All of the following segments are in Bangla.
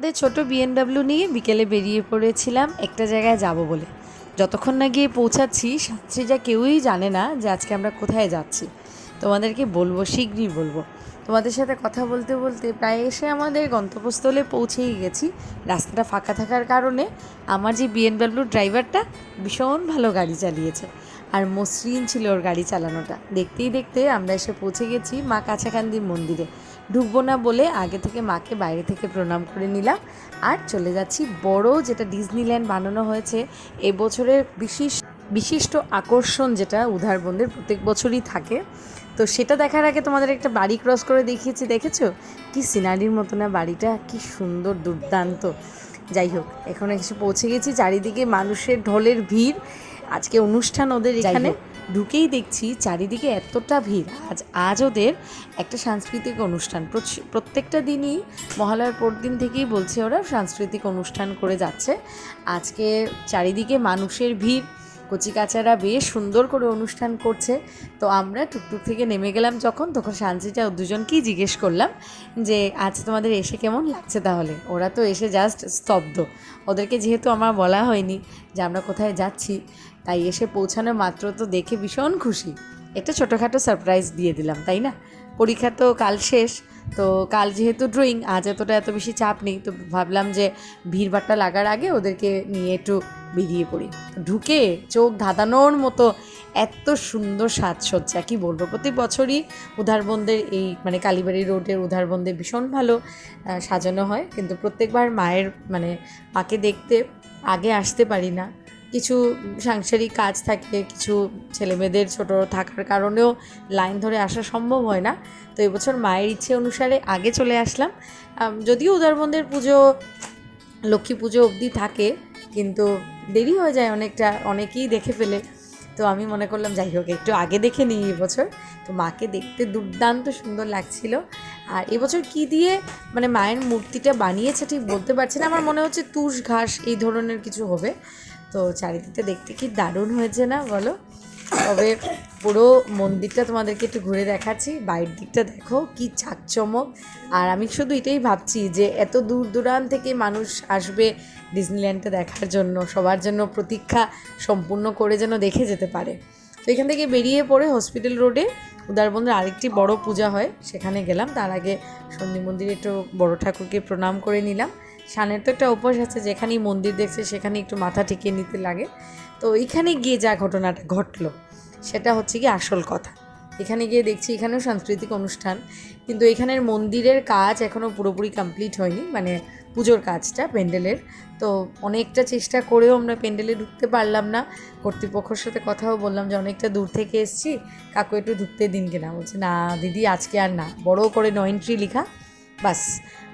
আমাদের ছোট বিএনডব্লিউ নিয়ে বিকেলে বেরিয়ে পড়েছিলাম একটা জায়গায় যাব বলে। যতক্ষণ না গিয়ে পৌঁছাচ্ছি সাথীরা কেউই জানে না যে আজকে আমরা কোথায় যাচ্ছি। তোমাদেরকে বলবো, শীঘ্রই বলবো। তোমাদের সাথে কথা বলতে বলতে প্রায় এসে আমাদের গন্তব্যস্থলে পৌঁছেই গেছি। রাস্তাটা ফাঁকা থাকার কারণে আমার যে বিএনডব্লিউ ড্রাইভারটা ভীষণ ভালো গাড়ি চালিয়েছে, আর মসৃণ ছিল ওর গাড়ি চালানোটা। দেখতেই দেখতে আমরা এসে পৌঁছে গেছি মা কাছাকান্দির মন্দিরে। ঢুকবো না বলে আগে থেকে মাকে বাইরে থেকে প্রণাম করে নিলাম, আর চলে যাচ্ছি বড় যেটা ডিজনিল্যান্ড বানানো হয়েছে এবছরের বিশিষ্ট আকর্ষণ, যেটা উধারবন্দের প্রত্যেক বছরই থাকে। তো সেটা দেখার আগে তোমাদের একটা বাড়ি ক্রস করে দেখিয়েছি, দেখেছো কি সিনারির মতো না বাড়িটা, কি সুন্দর, দুর্দান্ত। যাই হোক, এখন এসে পৌঁছে গেছি। চারিদিকে মানুষের ঢলের ভিড়, আজকে অনুষ্ঠান ওদের এখানে। ঢুকেই দেখছি চারিদিকে এতটা ভিড়। আজ ওদের একটা সাংস্কৃতিক অনুষ্ঠান। প্রত্যেকটা দিনই মহালয়ার পরদিন থেকেই বলছে ওরা সাংস্কৃতিক অনুষ্ঠান করে যাচ্ছে। আজকে চারিদিকে মানুষের ভিড়, কচিকাচারা বেশ সুন্দর করে অনুষ্ঠান করছে। তো আমরা টুকটুক থেকে নেমে গেলাম তখন শান্তিটা দুজনকেই জিজ্ঞেস করলাম যে আজ তোমাদের এসে কেমন লাগছে। তাহলে ওরা তো এসে জাস্ট স্তব্ধ। ওদেরকে যেহেতু আমার বলা হয়নি যে আমরা কোথায় যাচ্ছি, তাই এসে পৌঁছানো মাত্র তো দেখে ভীষণ খুশি। একটা ছোটোখাটো সারপ্রাইজ দিয়ে দিলাম, তাই না? পরীক্ষা তো কাল শেষ, তো কাল যেহেতু ড্রয়িং, আজ এত বেশি চাপ নেই, তো ভাবলাম যে ভিড়ভাট্টা লাগার আগে ওদেরকে নিয়ে একটু বেরিয়ে পড়ি। ঢুকে চোখ ধাঁধানোর মতো এত সুন্দর সাজসজ্জা, কি বলবো। প্রতি বছরই উধারবন্দের এই কালীবাড়ি রোডের উধারবন্দে ভীষণ ভালো সাজানো হয়, কিন্তু প্রত্যেকবার মাকে দেখতে আগে আসতে পারি না। কিছু সাংসারিক কাজ থাকে, কিছু ছেলেমেয়েদের ছোটো থাকার কারণেও লাইন ধরে আসা সম্ভব হয় না। তো এবছর মায়ের ইচ্ছে অনুসারে আগে চলে আসলাম। যদিও উধারবন্দের পুজো লক্ষ্মী পুজো অবধি থাকে, কিন্তু দেরি হয়ে যায় অনেকটা, অনেকেই দেখে ফেলে। তো আমি মনে করলাম যাই হোক একটু আগে দেখে নিই এবছর। তো মাকে দেখতে দুর্দান্ত সুন্দর লাগছিল। আর এবছর কি দিয়ে মায়ের মূর্তিটা বানিয়েছে ঠিক বলতে পারছি না, আমার মনে হচ্ছে তুষ ঘাস এই ধরনের কিছু হবে। তো চারিদিকটা দেখতে কি দারুণ হয়েছে না বলো? তবে পুরো মন্দিরটা তোমাদেরকে একটু ঘুরে দেখাচ্ছি। বাইরের দিকটা দেখো কি চাকচমক। আর আমি শুধু এটাই ভাবছি যে এত দূর দূরান্ত থেকে মানুষ আসবে ডিজনিল্যান্ডটা দেখার জন্য, সবার জন্য প্রতীক্ষা সম্পূর্ণ করে যেন দেখে যেতে পারে। তো এখান থেকে বেরিয়ে পড়ে হসপিটাল রোডে উধারবন্দের আরেকটি বড় পূজা হয়, সেখানে গেলাম। তার আগে সন্ধি মন্দিরে একটু বড় ঠাকুরকে প্রণাম করে নিলাম। সানের তো একটা অভ্যাস আছে, যেখানেই মন্দির দেখছে সেখানে একটু মাথা ঠেকিয়ে নিতে লাগে। তো এখানে গিয়ে যা ঘটনাটা ঘটলো সেটা হচ্ছে কি আসল কথা। এখানে গিয়ে দেখছি এখানেও সাংস্কৃতিক অনুষ্ঠান, কিন্তু এখানের মন্দিরের কাজ এখনও পুরোপুরি কমপ্লিট হয়নি, পুজোর কাজটা প্যান্ডেলের। তো অনেকটা চেষ্টা করেও আমরা প্যান্ডেলে ঢুকতে পারলাম না। কর্তৃপক্ষের সাথে কথাও বললাম যে অনেকটা দূর থেকে এসেছি, কাকু একটু ঢুকতে দিন কিনা। বলছে না দিদি আজকে আর না, বড় করে নো এন্ট্রি লেখা। বাস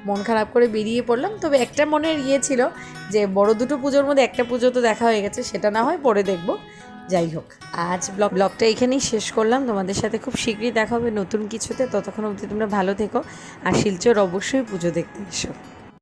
মন খারাপ করে বেরিয়ে পড়লাম। তবে একটা মনের ছিল যে বড় দুটো পুজোর মধ্যে একটা পুজো তো দেখা হয়ে গেছে, সেটা না হয় পরে দেখব। যাই হোক, আজ ব্লগটা এখানেই শেষ করলাম। তোমাদের সাথে খুব শীঘ্রই দেখা হবে নতুন কিছুতে। ততক্ষণ অবধি তোমরা ভালো থেকো, আর শিলচর অবশ্যই পুজো দেখতে এসো।